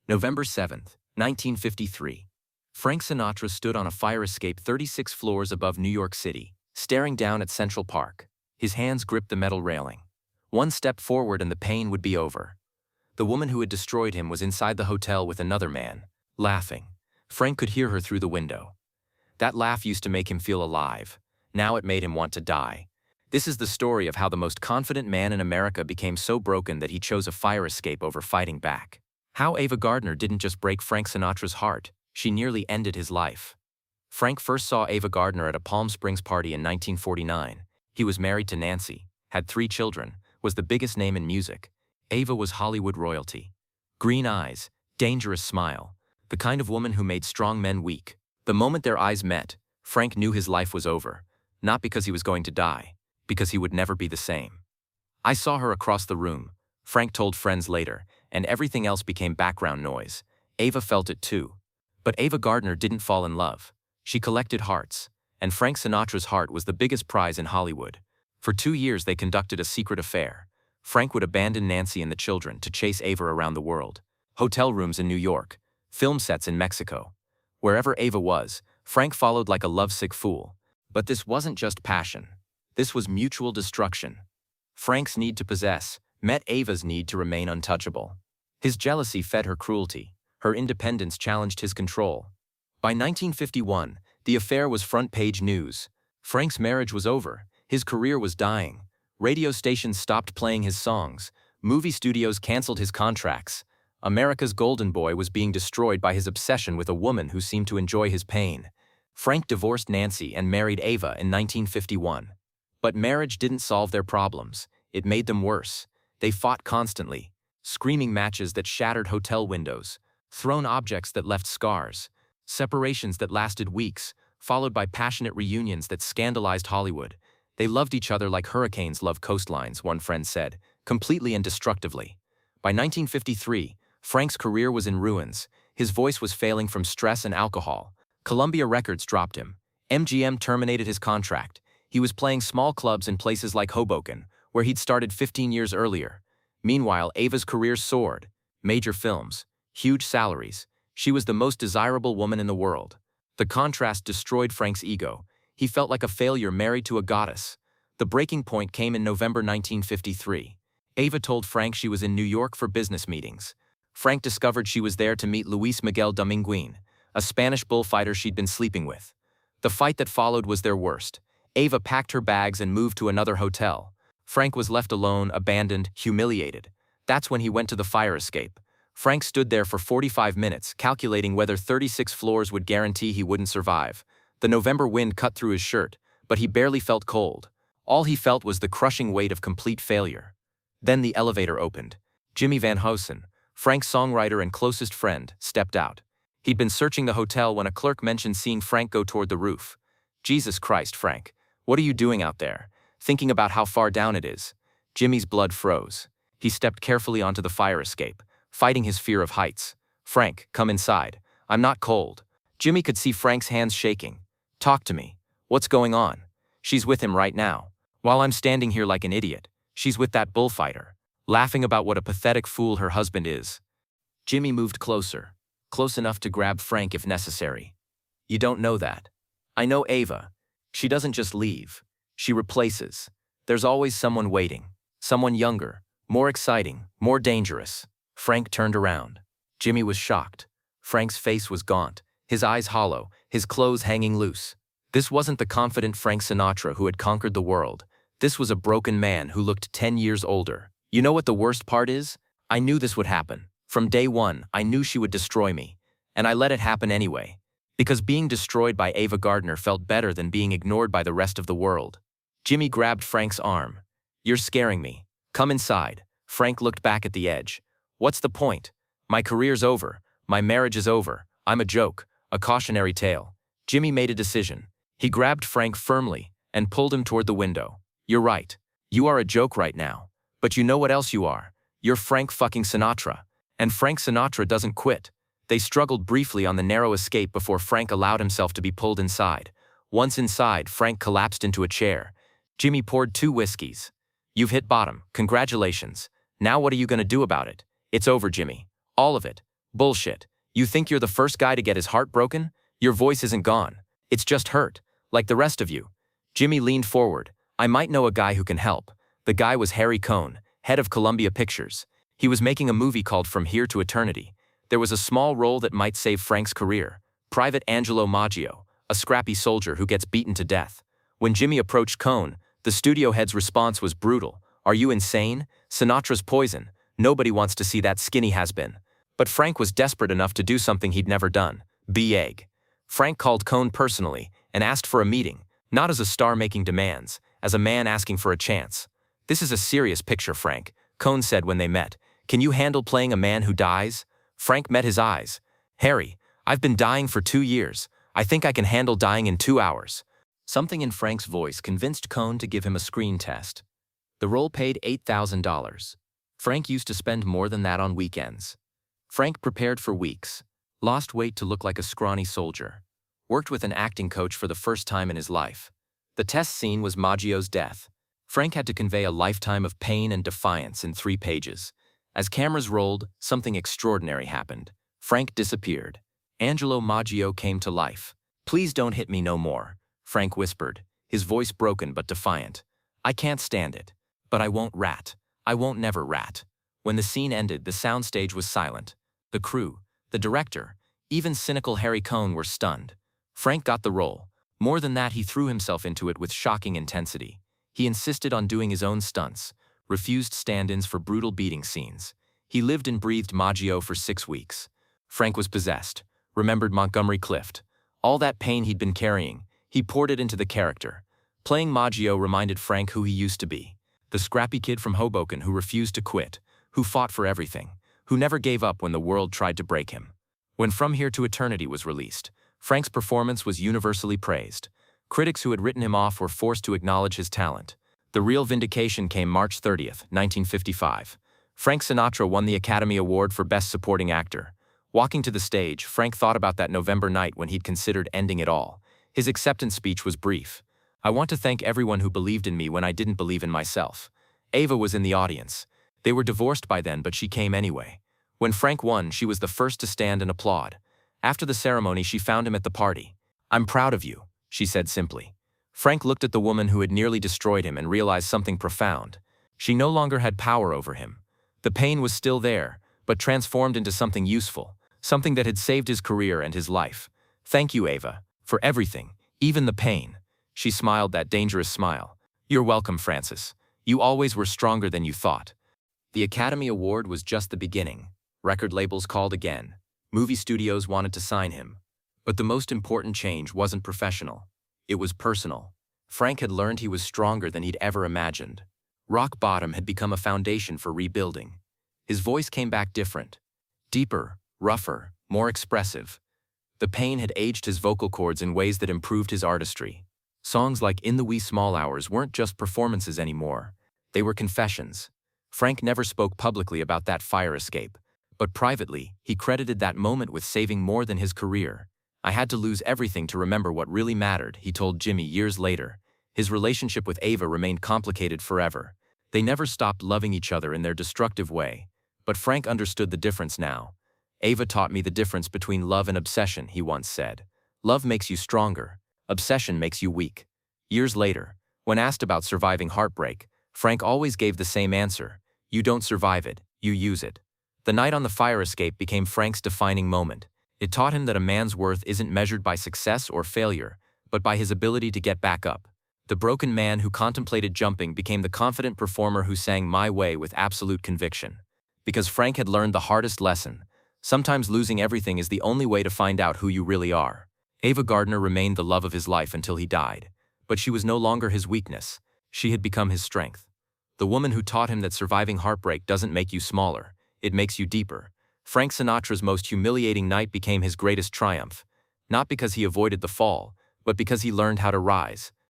November 7, 1953. Frank Sinatra stood on a fire escape 36 floors above New York City, staring down at Central Park. His hands gripped the metal railing. One step forward and the pain would be over. The woman who had destroyed him was inside the hotel with another man, laughing. Frank could hear her through the window. That laugh used to make him feel alive. Now it made him want to die. This is the story of how the most confident man in America became so broken that he chose a fire escape over fighting back. How Ava Gardner didn't just break Frank Sinatra's heart, she nearly ended his life. Frank first saw Ava Gardner at a Palm Springs party in 1949. He was married to Nancy, had 3 children, was the biggest name in music. Ava was Hollywood royalty. Green eyes, dangerous smile, the kind of woman who made strong men weak. The moment their eyes met, Frank knew his life was over, not because he was going to die, because he would never be the same. "I saw her across the room," Frank told friends later, and everything else became background noise. Ava felt it too. But Ava Gardner didn't fall in love. She collected hearts, and Frank Sinatra's heart was the biggest prize in Hollywood. For 2 years they conducted a secret affair. Frank would abandon Nancy and the children to chase Ava around the world. Hotel rooms in New York, film sets in Mexico. Wherever Ava was, Frank followed like a lovesick fool. But this wasn't just passion. This was mutual destruction. Frank's need to possess met Ava's need to remain untouchable. His jealousy fed her cruelty. Her independence challenged his control. By 1951, the affair was front-page news. Frank's marriage was over. His career was dying. Radio stations stopped playing his songs. Movie studios canceled his contracts. America's golden boy was being destroyed by his obsession with a woman who seemed to enjoy his pain. Frank divorced Nancy and married Ava in 1951. But marriage didn't solve their problems. It made them worse. They fought constantly. Screaming matches that shattered hotel windows. Thrown objects that left scars. Separations that lasted weeks, followed by passionate reunions that scandalized Hollywood. They loved each other like hurricanes love coastlines, one friend said, completely and destructively. By 1953, Frank's career was in ruins. His voice was failing from stress and alcohol. Columbia Records dropped him. MGM terminated his contract. He was playing small clubs in places like Hoboken, where he'd started 15 years earlier. Meanwhile, Ava's career soared. Major films, huge salaries. She was the most desirable woman in the world. The contrast destroyed Frank's ego. He felt like a failure married to a goddess. The breaking point came in November 1953. Ava told Frank she was in New York for business meetings. Frank discovered she was there to meet Luis Miguel Dominguín, a Spanish bullfighter she'd been sleeping with. The fight that followed was their worst. Ava packed her bags and moved to another hotel. Frank was left alone, abandoned, humiliated. That's when he went to the fire escape. Frank stood there for 45 minutes, calculating whether 36 floors would guarantee he wouldn't survive. The November wind cut through his shirt, but he barely felt cold. All he felt was the crushing weight of complete failure. Then the elevator opened. Jimmy Van Heusen, Frank's songwriter and closest friend, stepped out. He'd been searching the hotel when a clerk mentioned seeing Frank go toward the roof. "Jesus Christ, Frank, what are you doing out there? Thinking about how far down it is?" Jimmy's blood froze. He stepped carefully onto the fire escape, fighting his fear of heights. "Frank, come inside. I'm not cold." Jimmy could see Frank's hands shaking. "Talk to me. What's going on?" "She's with him right now. While I'm standing here like an idiot, she's with that bullfighter, laughing about what a pathetic fool her husband is." Jimmy moved closer, close enough to grab Frank if necessary. "You don't know that. I know Ava. She doesn't just leave. She replaces. There's always someone waiting. Someone younger, more exciting, more dangerous." Frank turned around. Jimmy was shocked. Frank's face was gaunt, his eyes hollow, his clothes hanging loose. This wasn't the confident Frank Sinatra who had conquered the world. This was a broken man who looked 10 years older. "You know what the worst part is? I knew this would happen. From day one, I knew she would destroy me. And I let it happen anyway. Because being destroyed by Ava Gardner felt better than being ignored by the rest of the world." Jimmy grabbed Frank's arm. "You're scaring me. Come inside." Frank looked back at the edge. "What's the point? My career's over. My marriage is over. I'm a joke, a cautionary tale." Jimmy made a decision. He grabbed Frank firmly and pulled him toward the window. "You're right. You are a joke right now. But you know what else you are? You're Frank fucking Sinatra. And Frank Sinatra doesn't quit." They struggled briefly on the narrow escape before Frank allowed himself to be pulled inside. Once inside, Frank collapsed into a chair. Jimmy poured 2 whiskeys. "You've hit bottom. Congratulations. Now what are you going to do about it?" "It's over, Jimmy. All of it. Bullshit. You think you're the first guy to get his heart broken? Your voice isn't gone. It's just hurt, like the rest of you. Jimmy leaned forward. I might know a guy who can help. The guy was Harry Cohn, head of Columbia Pictures. He was making a movie called From Here to Eternity. There was a small role that might save Frank's career. Private Angelo Maggio, a scrappy soldier who gets beaten to death. When Jimmy approached Cohn, the studio head's response was brutal. Are you insane? Sinatra's poison. Nobody wants to see that skinny has-been. But Frank was desperate enough to do something he'd never done. Be egg. Frank called Cohn personally and asked for a meeting, not as a star making demands, as a man asking for a chance. This is a serious picture, Frank, Cohn said when they met. Can you handle playing a man who dies? Frank met his eyes. Harry, I've been dying for 2 years. I think I can handle dying in 2 hours. Something in Frank's voice convinced Cohn to give him a screen test. The role paid $8,000. Frank used to spend more than that on weekends. Frank prepared for weeks, lost weight to look like a scrawny soldier, worked with an acting coach for the first time in his life. The test scene was Maggio's death. Frank had to convey a lifetime of pain and defiance in 3 pages. As cameras rolled, something extraordinary happened. Frank disappeared. Angelo Maggio came to life. Please don't hit me no more, Frank whispered, his voice broken but defiant. I can't stand it. But I won't rat. I won't never rat. When the scene ended, the soundstage was silent. The crew, the director, even cynical Harry Cohn were stunned. Frank got the role. More than that, he threw himself into it with shocking intensity. He insisted on doing his own stunts, refused stand-ins for brutal beating scenes. He lived and breathed Maggio for 6 weeks. Frank was possessed, remembered Montgomery Clift. All that pain he'd been carrying, he poured it into the character. Playing Maggio reminded Frank who he used to be. The scrappy kid from Hoboken who refused to quit, who fought for everything, who never gave up when the world tried to break him. When From Here to Eternity was released, Frank's performance was universally praised. Critics who had written him off were forced to acknowledge his talent. The real vindication came March 30th, 1955. Frank Sinatra won the Academy Award for Best Supporting Actor. Walking to the stage, Frank thought about that November night when he'd considered ending it all. His acceptance speech was brief. I want to thank everyone who believed in me when I didn't believe in myself. Ava was in the audience. They were divorced by then, but she came anyway. When Frank won, she was the first to stand and applaud. After the ceremony, she found him at the party. I'm proud of you, she said simply. Frank looked at the woman who had nearly destroyed him and realized something profound. She no longer had power over him. The pain was still there, but transformed into something useful, something that had saved his career and his life. Thank you, Ava, for everything, even the pain. She smiled that dangerous smile. You're welcome, Francis. You always were stronger than you thought. The Academy Award was just the beginning. Record labels called again. Movie studios wanted to sign him. But the most important change wasn't professional. It was personal. Frank had learned he was stronger than he'd ever imagined. Rock bottom had become a foundation for rebuilding. His voice came back different. Deeper, rougher, more expressive. The pain had aged his vocal cords in ways that improved his artistry. Songs like In the Wee Small Hours weren't just performances anymore. They were confessions. Frank never spoke publicly about that fire escape, but privately, he credited that moment with saving more than his career. I had to lose everything to remember what really mattered, he told Jimmy years later. His relationship with Ava remained complicated forever. They never stopped loving each other in their destructive way. But Frank understood the difference now. Ava taught me the difference between love and obsession, he once said. Love makes you stronger. Obsession makes you weak. Years later, when asked about surviving heartbreak, Frank always gave the same answer. You don't survive it, you use it. The night on the fire escape became Frank's defining moment. It taught him that a man's worth isn't measured by success or failure, but by his ability to get back up. The broken man who contemplated jumping became the confident performer who sang My Way with absolute conviction. Because Frank had learned the hardest lesson. Sometimes losing everything is the only way to find out who you really are. Ava Gardner remained the love of his life until he died. But she was no longer his weakness. She had become his strength. The woman who taught him that surviving heartbreak doesn't make you smaller, it makes you deeper. Frank Sinatra's most humiliating night became his greatest triumph. Not because he avoided the fall, but because he learned how to rise.